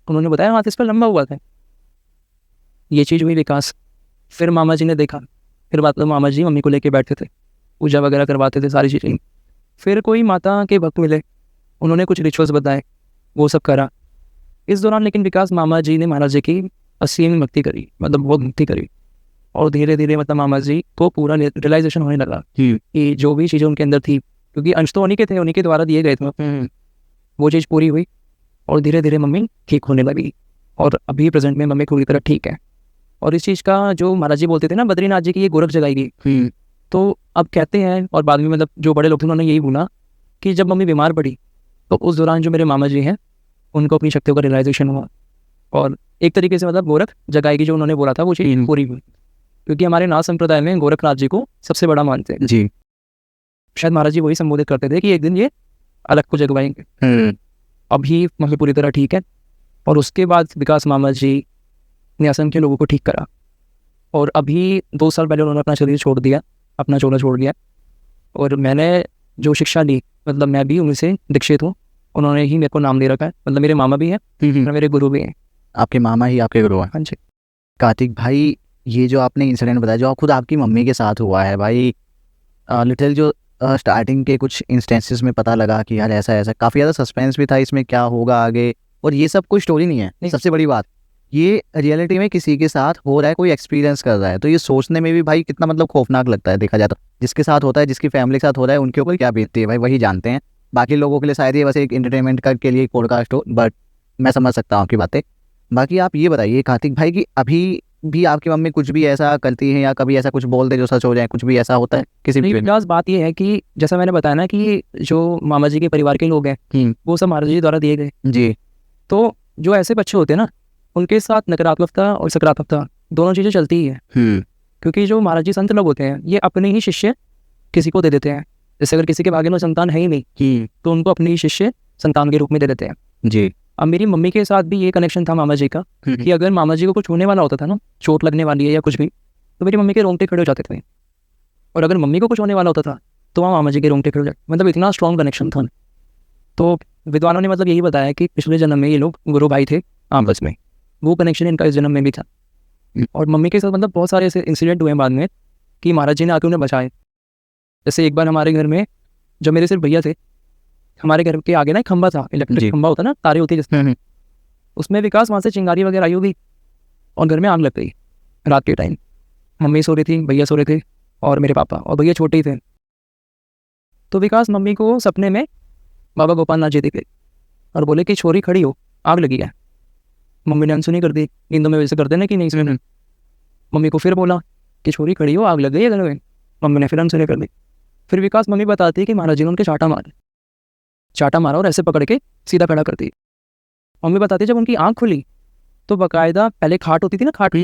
उन्होंने बताया हाथ इस पर लंबा हुआ था। ये चीज़ हुई विकास। फिर मामा जी ने देखा। फिर बात मामा जी मम्मी को लेके बैठते थे, पूजा वगैरह करवाते थे, सारी चीज़ें। फिर कोई माता के भक्त मिले, उन्होंने कुछ रिचुअल्स बताए, वो सब करा। इस दौरान लेकिन विकास मामा जी ने महाराज जी की असीम भक्ति करी, मतलब बहुत भक्ति करी। और धीरे धीरे मतलब मामा जी को पूरा रियलाइजेशन होने लगा कि जो भी चीज़ें उनके अंदर थी, क्योंकि अंश तो उन्हीं के थे, उन्हीं के द्वारा दिए गए थे, वो चीज़ पूरी हुई और धीरे धीरे मम्मी ठीक होने लगी। और अभी प्रेजेंट में मम्मी पूरी तरह ठीक है। और इस चीज़ का जो महाराज जी बोलते थे ना बद्रीनाथ जी की ये गोरख जगाएगी, तो अब कहते हैं और बाद में मतलब जो बड़े लोग थे उन्होंने यही बोला कि जब मम्मी बीमार पड़ी तो उस दौरान जो मेरे मामा जी हैं उनको अपनी शक्तियों का रियलाइजेशन हुआ और एक तरीके से मतलब गोरख जगाएगी जो उन्होंने बोला था वो चीज़ पूरी हुई। क्योंकि हमारे नाथ संप्रदाय में गोरखनाथ जी को सबसे बड़ा मानते हैं जी। शायद महाराज जी वही संबोधित करते थे कि एक दिन ये अलग को जगवाएंगे। अभी मम्मी पूरी तरह ठीक है। और उसके बाद विकास मामा जी ने असंख्य लोगों को ठीक करा और अभी 2 साल पहले उन्होंने अपना शरीर छोड़ दिया, अपना चोला छोड़ दिया। और मैंने जो शिक्षा ली मतलब मैं भी उनसे दीक्षित हूँ, उन्होंने ही मेरे को नाम दे रखा है। मतलब मेरे मामा भी हैं और मेरे गुरु भी हैं। आपके मामा ही आपके गुरु हैं? हाँ जी। कार्तिक भाई, ये जो आपने इंसिडेंट बताया जो खुद आपकी मम्मी के साथ हुआ है भाई, लिटिल जो स्टार्टिंग के कुछ इंस्टेंसेस में पता लगा कि यार ऐसा ऐसा, काफ़ी ज़्यादा सस्पेंस भी था इसमें क्या होगा आगे। और ये सब कोई स्टोरी नहीं है, सबसे बड़ी बात ये रियलिटी में किसी के साथ हो रहा है, कोई एक्सपीरियंस कर रहा है। तो ये सोचने में भी भाई कितना मतलब खौफनाक लगता है देखा जाए तो। जिसके साथ होता है, जिसकी फैमिली के साथ हो रहा है, उनके ऊपर क्या बीतती है भाई वही जानते हैं। बाकी लोगों के लिए शायद ये बस एक एंटरटेनमेंट के लिए पॉडकास्ट हो, बट मैं समझ सकता हूँ आपकी बातें। बाकी आप ये बताइए कार्तिक भाई कि अभी भी आपकी मम्मी कुछ भी ऐसा करती है या कभी ऐसा कुछ बोल दे जो सच हो जाए, कुछ भी ऐसा होता है किसी भी? खास बात ये है कि जैसा मैंने बताया ना कि जो मामा जी के परिवार के लोग हैं वो सब महाराज जी द्वारा दिए गए। जी। तो जो ऐसे बच्चे होते हैं ना उनके साथ नकारात्मकता और सकारात्मकता दोनों चीज़ें चलती ही है, क्योंकि जो महाराज जी संत लोग होते हैं ये अपने ही शिष्य किसी को दे देते हैं। जैसे अगर किसी के भाग्य में संतान है ही नहीं तो उनको अपने ही शिष्य संतान के रूप में दे देते हैं जी। अब मेरी मम्मी के साथ भी ये कनेक्शन था मामा जी का कि अगर मामा जी को कुछ होने वाला होता था ना, चोट लगने वाली है या कुछ भी, तो मेरी मम्मी के रोंगटे खड़े हो जाते थे। और अगर मम्मी को कुछ होने वाला होता था तो वहाँ मामा जी के रोंगटे खड़े हो जाते, मतलब इतना स्ट्रॉन्ग कनेक्शन था। तो विद्वानों ने मतलब यही बताया कि पिछले जन्म में ये लोग गुरु भाई थे आपस में, वो कनेक्शन इनका इस जन्म में भी था। और मम्मी के साथ मतलब बहुत सारे ऐसे इंसिडेंट हुए हैं बाद में कि महाराज जी ने आके उन्हें बचाए। जैसे एक बार हमारे घर में, जब मेरे सिर्फ भैया थे, हमारे घर के आगे ना एक खंबा था, इलेक्ट्रिक खंबा होता ना, तारे होती है जिसमें, उसमें विकास वहाँ से चिंगारी वगैरह आई होगी और घर में आग लग गई रात के टाइम। मम्मी सो रही थी, भैया सो रहे थे और मेरे पापा, और भैया छोटे ही थे। तो विकास मम्मी को सपने में बाबा गोपाल नाथ जी दिखे और बोले कि छोरी खड़ी हो, आग लगी है। मम्मी ने अनसुनी कर दी, नींदों में वैसे करते ना कि नहीं सुने। मम्मी को फिर बोला कि छोरी खड़ी हो, आग लग गई है घर में। मम्मी ने फिर अनसुनी कर दी। फिर विकास मम्मी बताती है कि महाराज जी ने उनके चाटा मारा और ऐसे पकड़ के सीधा खड़ा कर दी। मम्मी बताती है जब उनकी आँख खुली तो बाकायदा, पहले खाट होती थी ना, खाट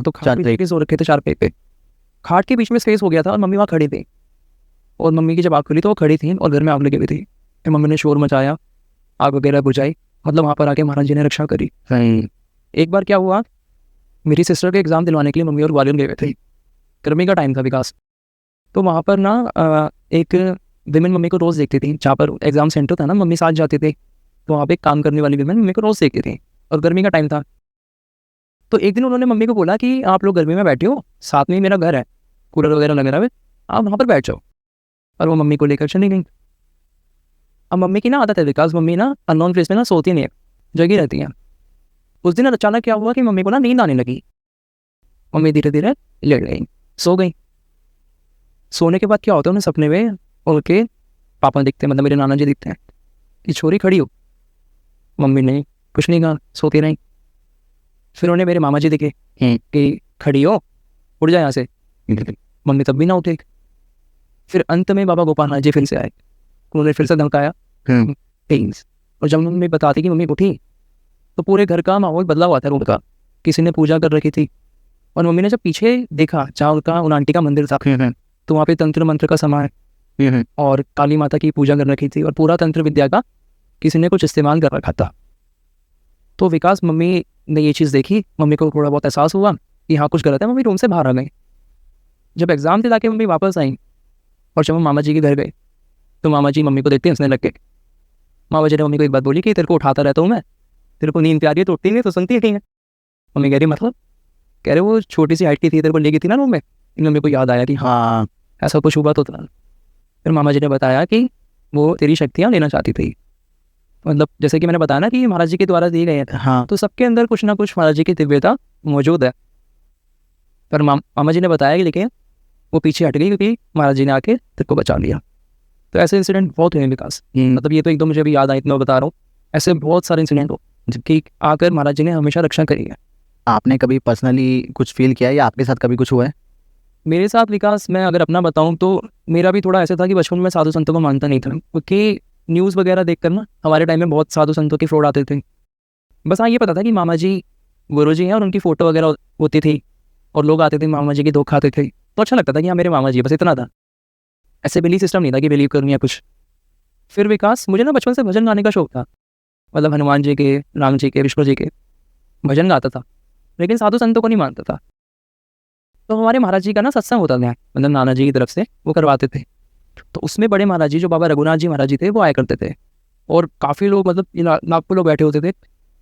तो खाट पे सो रखे थे 4 पे, खाट के बीच में स्पेस हो गया था और मम्मी वहाँ खड़ी थी। और मम्मी की जब आँख खुली तो वो खड़ी थी और घर में आग लगी हुई थी। फिर मम्मी ने शोर मचाया, आग वगैरह बुझाई, मतलब वहाँ पर आके महाराज जी ने रक्षा करी। एक बार क्या हुआ, मेरी सिस्टर के एग्ज़ाम दिलवाने के लिए मम्मी और ग्वालियर गए हुए थे, गर्मी का टाइम था विकास। तो वहाँ पर ना एक विमेन मम्मी को रोज़ देखती थी, जहाँ पर एग्ज़ाम सेंटर था ना, मम्मी साथ जाती थी। तो वहाँ पे काम करने वाली विमेन मम्मी को रोज़ देखती थी और गर्मी का टाइम था। तो एक दिन उन्होंने मम्मी को बोला कि आप लोग गर्मी में बैठे हो, साथ में ही मेरा घर है, कूलर वगैरह लगा रहा है, आप वहाँ पर बैठ जाओ। और वो मम्मी को लेकर चली गई। अब मम्मी की ना आदत है विकास, मम्मी ना अननोन प्लेस में ना सोती नहीं है, जगी रहती हैं। उस दिन अचानक क्या हुआ कि मम्मी को ना नींद आने लगी। मम्मी धीरे धीरे लेट गई, सो गई। सोने के बाद क्या होता है, उन्हें सपने में उनके पापा दिखते हैं, मतलब मेरे नाना जी दिखते हैं कि छोरी खड़ी हो। मम्मी ने कुछ नहीं कहा, सोती रही। फिर उन्हें मेरे मामा जी दिखे कि खड़ी हो, उठ जाए यहाँ से। मम्मी तब भी ना उठे। फिर अंत में बाबा गोपाल नाथ जी फिर से आए, उन्होंने फिर से धमकाया प्लीज। और जब मम्मी बताती कि मम्मी उठी तो पूरे घर का माहौल बदला हुआ था, रूम का, किसी ने पूजा कर रखी थी। और मम्मी ने जब पीछे देखा जहाँ उनका उन आंटी का मंदिर था, तो वहाँ पे तंत्र मंत्र का सामान और काली माता की पूजा कर रखी थी और पूरा तंत्र विद्या का किसी ने कुछ इस्तेमाल कर रखा था। तो विकास मम्मी ने ये चीज़ देखी, मम्मी को थोड़ा बहुत एहसास हुआ कि हाँ कुछ गलत है। मम्मी रूम से बाहर आ गई। जब एग्ज़ाम दिला के मम्मी वापस आई और जब हम मामा जी के घर गए तो मामा जी मम्मी को देखते हंसने लग गए। मामा जी ने मम्मी को एक बात बोली कि तेरे को उठाता रहता हूँ मैं, तेरे को नींद प्यारी है तो उठती नहीं, तो सुनती है। मम्मी कह रही मतलब, कह रहे वो छोटी सी हाइट की थी, तेरे को ले गई थी ना रूम में। इन मम्मी को याद आया कि हाँ ऐसा कुछ हुआ तो था। फिर मामा जी ने बताया कि वो तेरी शक्तियाँ लेना चाहती थी। मतलब जैसे कि मैंने बताया ना कि महाराज जी के द्वारा दिए गए हैं, हाँ, तो सबके अंदर कुछ ना कुछ महाराज जी की दिव्यता मौजूद है। पर मामा जी ने बताया कि लेकिन वो पीछे हट गई क्योंकि महाराज जी ने आके तेरे को बचा लिया। तो ऐसे इंसिडेंट बहुत हुए विकास, मतलब ये तो एकदम मुझे अभी याद आया, इतना बता रहा हूँ। ऐसे बहुत सारे इंसिडेंट हो जिनकी आकर महाराज जी ने हमेशा रक्षा करी है। आपने कभी पर्सनली कुछ फील किया है या आपके साथ कभी कुछ हुआ है? मेरे साथ विकास, मैं अगर अपना बताऊं तो मेरा भी थोड़ा ऐसा था कि बचपन में साधु संतों को मानता नहीं था, क्योंकि न्यूज़ वगैरह देखकर ना हमारे टाइम में बहुत साधु संतों की फ्रॉड आते थे। बस हाँ ये पता था कि मामा जी गुरु जी हैं और उनकी फ़ोटो वगैरह होती थी और लोग आते थे मामा जी की धोखा खाते थे, तो अच्छा लगता था कि हाँ मेरे मामा जी, बस इतना था। ऐसे बिलीव सिस्टम नहीं था कि बिलीव करनी है कुछ। फिर विकास, मुझे ना बचपन से भजन गाने का शौक था, मतलब हनुमान जी के, राम जी के, विष्णु जी के भजन गाता था, लेकिन साधु संतों को नहीं मानता था। तो हमारे महाराज जी का ना सत्संग होता था, मतलब नाना जी की तरफ से वो करवाते थे। तो उसमें बड़े महाराज जी जो बाबा रघुनाथ जी महाराज जी थे वो आया करते थे और काफ़ी लोग, मतलब लाखों लोग बैठे होते थे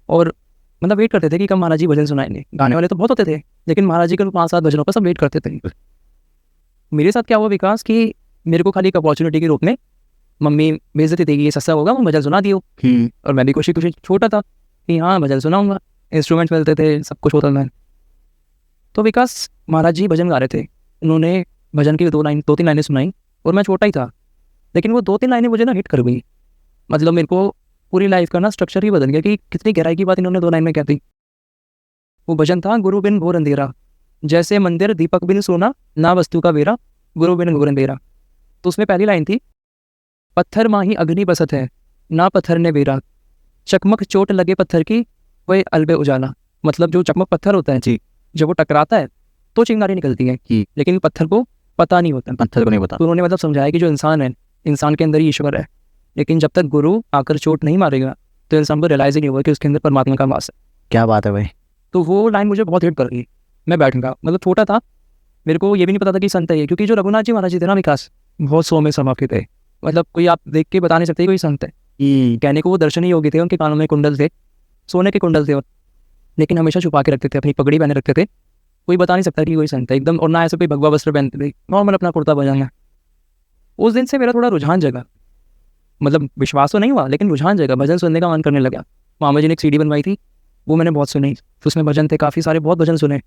और मतलब वेट करते थे कि कब महाराज जी भजन सुनाएंगे। गाने वाले तो बहुत होते थे लेकिन महाराज जी के 5-7 भजनों का सब वेट करते थे। मेरे साथ क्या हुआ विकास कि मेरे को खाली एक अपॉर्चुनिटी के रूप में मम्मी भेज देती थी कि ये सत्संग होगा, वो भजन सुना दियो। और मैं भी खुशी खुशी छोटा था कि हाँ भजन सुनाऊंगा, इंस्ट्रूमेंट मिलते थे, सब कुछ होता था। तो विकास महाराज जी भजन गा रहे थे, उन्होंने भजन की 2-3 लाइनें सुनाई और मैं छोटा ही था, लेकिन वो 2-3 लाइनें मुझे ना हिट कर गई। मतलब मेरे को पूरी लाइफ का ना स्ट्रक्चर ही बदल गया कि कितनी गहराई की बात इन्होंने 2 लाइन में कह दी। वो भजन था, गुरु बिन घोर अंधेरा, जैसे मंदिर दीपक बिन सोना, ना वस्तु का बेरा, गुरु बिन घोर अंधेरा। तो उसमें पहली लाइन थी, पत्थर माही अग्नि बसत है, ना पत्थर ने बेरा, चकमक चोट लगे पत्थर की, वही अलबे उजाला। मतलब जो चकमक पत्थर होता है जी। जब वो टकराता है तो चिंगारी निकलती है, जी। लेकिन पत्थर को पता नहीं होता। पत्थर को नहीं पता। तो उन्होंने मतलब समझाया कि जो इंसान है, इंसान के अंदर ही ईश्वर है, लेकिन जब तक गुरु आकर चोट नहीं मारेगा तो इंसान को रियलाइज ही नहीं होगा कि उसके अंदर परमात्मा का वास है। क्या बात है भाई। तो वो लाइन मुझे बहुत हिट कर गई। मैं बैठ गया, मतलब छोटा था, मेरे को ये भी नहीं पता था कि संत है ये, क्योंकि जो रघुनाथ जी महाराज जी थे ना विकास, बहुत सौम्य स्वभाव के थे। मतलब कोई आप देख के बता नहीं सकते कोई संत है, कहने को वो दर्शनीय योगी थे, उनके कानों में कुंडल थे, सोने के कुंडल थे, लेकिन हमेशा छुपा के रखते थे, अपनी पगड़ी पहने रखते थे, कोई बता नहीं सकता कि कोई संत है एकदम। और ना ऐसे कोई भगवा वस्त्र पहनते थे, नॉर्मल अपना कुर्ता पजामा। उस दिन से मेरा थोड़ा रुझान जगा, मतलब विश्वास तो नहीं हुआ लेकिन रुझान जगा, भजन सुनने का मन करने लगा। मामा जी ने एक सीडी बनवाई थी, वो मैंने बहुत सुनी, तो उसमें भजन थे काफ़ी सारे, बहुत भजन सुने।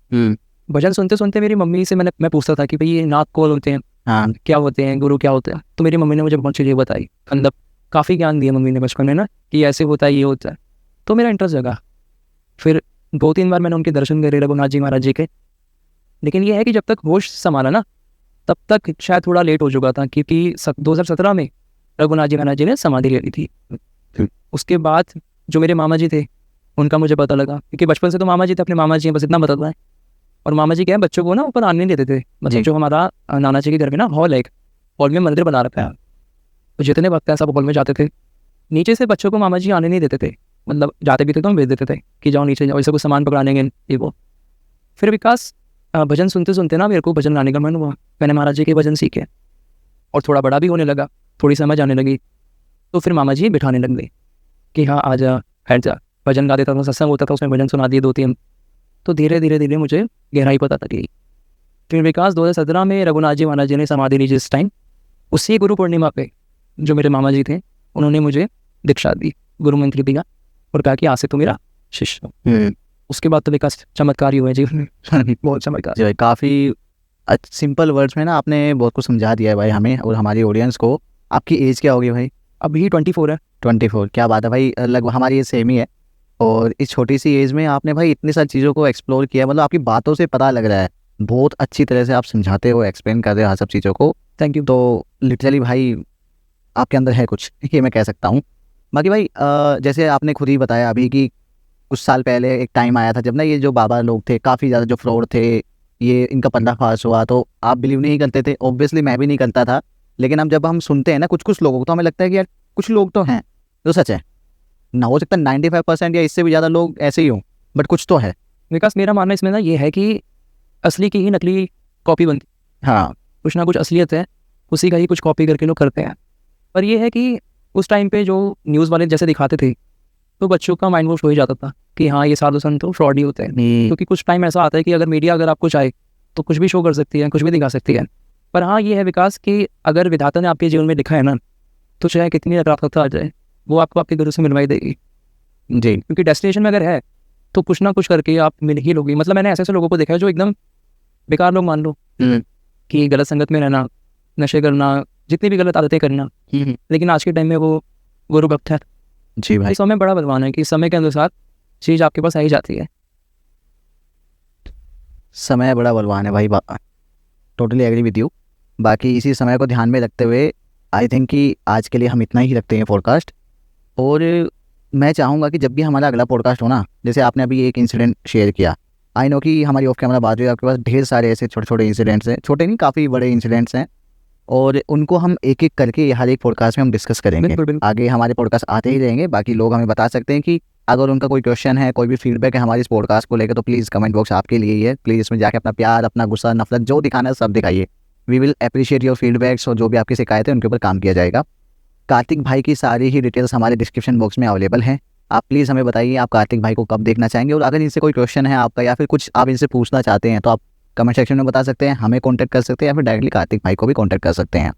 भजन सुनते सुनते मेरी मम्मी से मैं पूछता था कि भाई ये नाथ कौन होते हैं, हाँ। क्या होते हैं, गुरु क्या होते हैं। तो मेरी मम्मी ने मुझे बहुत चीज़ें बताई, मतलब काफ़ी ज्ञान दिया मम्मी ने बचपन में ना, कि ऐसे होता है, ये होता है। तो मेरा इंटरेस्ट जगा। फिर 2-3 बार मैंने उनके दर्शन करे रघुनाथ जी महाराज जी के, लेकिन ये है कि जब तक होश संभाला ना तब तक शायद थोड़ा लेट हो चुका था, क्योंकि 2017 में रघुनाथ जी महाराज जी ने समाधि ले ली थी। उसके बाद जो मेरे मामा जी थे उनका मुझे पता लगा, क्योंकि बचपन से तो मामा जी थे, अपने मामा जी हैं बस इतना पता था। और मामा जी क्या है, बच्चों को ना ऊपर आने नहीं देते थे, मतलब जो हमारा नाना जी के घर में ना हॉल है, एक हॉल में मंदिर बना रखा है, तो जितने भक्त हैं सब हॉल में जाते थे। नीचे से बच्चों को मामा जी आने नहीं देते थे, मतलब जाते भी थे तो हम भेज देते थे कि जाओ नीचे जाओ, ऐसा कुछ सामान पकड़ाने गए ये वो। फिर विकास भजन सुनते सुनते ना मेरे को भजन गाने का मन हुआ, मैंने महाराज जी के भजन सीखे और थोड़ा बड़ा भी होने लगा, थोड़ी समझ आने लगी। तो फिर मामा जी बिठाने लग गए कि हाँ आ जा, बैठ जा, भजन गा देता था, सत्संग होता था उसमें भजन सुना दिए 2-3। तो धीरे धीरे धीरे मुझे गहराई पता लगी। फिर विकास 2017 में रघुनाथ जी महाराज जी ने समाधि ली जिस टाइम, उसी गुरु पूर्णिमा पे जो मेरे मामा जी थे उन्होंने मुझे दीक्षा दी, गुरु मंत्र दिया और कहा कि आज से तू मेरा शिष्य हो। उसके बाद तो विकास चमत्कार ही हुए जीवन में बहुत चमत्कार। जी भाई, काफ़ी सिंपल वर्ड्स में ना आपने बहुत कुछ समझा दिया है भाई हमें और हमारी ऑडियंस को। आपकी एज क्या होगी भाई? अभी 24 है। 24। क्या बात है भाई, लगभग हमारी एज सेम ही है। और इस छोटी सी एज में आपने भाई इतनी सारी चीज़ों को एक्सप्लोर किया, मतलब आपकी बातों से पता लग रहा है बहुत अच्छी तरह से आप समझाते हो, एक्सप्लेन कर रहे हो सब चीज़ों को। Thank you. तो लिटरली भाई आपके अंदर है कुछ, ये मैं कह सकता हूँ। बाकी भाई जैसे आपने खुद ही बताया अभी कि कुछ साल पहले एक टाइम आया था जब ना ये जो बाबा लोग थे काफ़ी ज़्यादा जो फ्रॉड थे, ये इनका पर्दाफाश हुआ, तो आप बिलीव नहीं करते थे, ऑब्वियसली मैं भी नहीं करता था। लेकिन अब जब हम सुनते हैं ना कुछ कुछ लोगों को, तो हमें लगता है कि यार कुछ लोग तो हैं जो सच है ना, हो सकता है 95% या इससे भी ज़्यादा लोग ऐसे ही हों, बट कुछ तो है। विकास मेरा मानना इसमें ना ये है कि असली की ही नकली कॉपी बनती, हाँ, कुछ ना कुछ असलियत है, उसी का ही कुछ कॉपी करके लोग करते हैं। पर ये है कि उस टाइम पे जो न्यूज़ वाले जैसे दिखाते थे तो बच्चों का माइंड वॉश हो ही जाता था कि हाँ ये साधु संत तो फ्रॉड ही होते हैं। क्योंकि कुछ टाइम ऐसा आता है कि अगर मीडिया अगर आपको चाहे तो कुछ भी शो कर सकती है, कुछ भी दिखा सकती है। पर हाँ ये है विकास कि अगर विधाता ने आपके जीवन में लिखा है ना, तो चाहे कितनी नकारात्मकता आ जाए वो आपको आपके गुरु से मिलवाई देगी जी। क्योंकि डेस्टिनेशन में अगर है तो कुछ ना कुछ करके आप मिल ही लोगे। मतलब मैंने ऐसे ऐसे लोगों को देखा है जो एकदम बेकार लोग, मान लो कि गलत संगत में रहना, नशे करना, जितनी भी गलत आदतें करना, लेकिन आज के टाइम में वो गुरु भक्त है। जी भाई, समय बड़ा बलवान है कि समय के अनुसार चीज़ आपके पास आई जाती है। समय बड़ा बलवान है भाई, टोटली एग्री विद यू। बाकी इसी समय को ध्यान में रखते हुए आई थिंक कि आज के लिए हम इतना ही रखते हैं पॉडकास्ट। और मैं चाहूँगा कि जब भी हमारा अगला पॉडकास्ट हो ना, जैसे आपने अभी एक इंसिडेंट शेयर किया, आई नो कि हमारी ऑफ कैमरा बात हुई, आपके पास ढेर सारे ऐसे छोटे छोटे इंसिडेंट्स हैं, छोटे नहीं काफ़ी बड़े इंसिडेंट्स हैं, और उनको हम एक एक करके हर एक पॉडकास्ट में हम डिस्कस करेंगे। बिल्कुल। आगे हमारे पॉडकास्ट आते ही रहेंगे। बाकी लोग हमें बता सकते हैं कि अगर उनका कोई क्वेश्चन है, कोई भी फीडबैक है हमारे इस पॉडकास्ट को लेकर, तो प्लीज़ कमेंट बॉक्स आपके लिए ही है। प्लीज़ इसमें जाके अपना प्यार, अपना गुस्सा, नफरत जो दिखाना है सब दिखाइए। We will appreciate your feedbacks, और जो भी आपकी शिकायत है उनके ऊपर काम किया जाएगा। कार्तिक भाई की सारी ही डिटेल्स हमारे डिस्क्रिप्शन बॉक्स में अवेलेबल हैं। आप प्लीज़ हमें बताइए आप कार्तिक भाई को कब देखना चाहेंगे, और अगर इनसे कोई क्वेश्चन है आपका या फिर कुछ आप इनसे पूछना चाहते हैं तो आप कमेंट सेक्शन में बता सकते हैं, हमें कॉन्टैक्ट कर सकते हैं, या फिर डायरेक्टली कार्तिक भाई को भी कॉन्टैक्ट कर सकते हैं।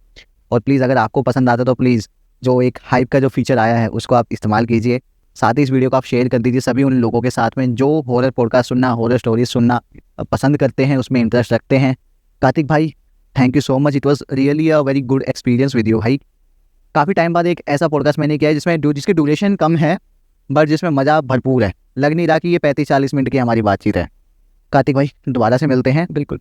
और प्लीज़ अगर आपको पसंद आता है तो प्लीज़ जो एक हाइप का जो फीचर आया है उसको आप इस्तेमाल कीजिए। साथ ही इस वीडियो को आप शेयर कर दीजिए सभी उन लोगों के साथ में जो हॉरर पॉडकास्ट सुनना, हॉरर स्टोरीज सुनना पसंद करते हैं, उसमें इंटरेस्ट रखते हैं। कार्तिक भाई thank you so much, it was really a very good experience with you भाई। काफ़ी टाइम बाद एक ऐसा पॉडकास्ट मैंने किया है जिसकी ड्यूरेशन कम है बट जिसमें मज़ा भरपूर है। लग नहीं रहा कि ये 35-40 मिनट की हमारी बातचीत है। कार्तिक भाई दोबारा से मिलते हैं। बिल्कुल।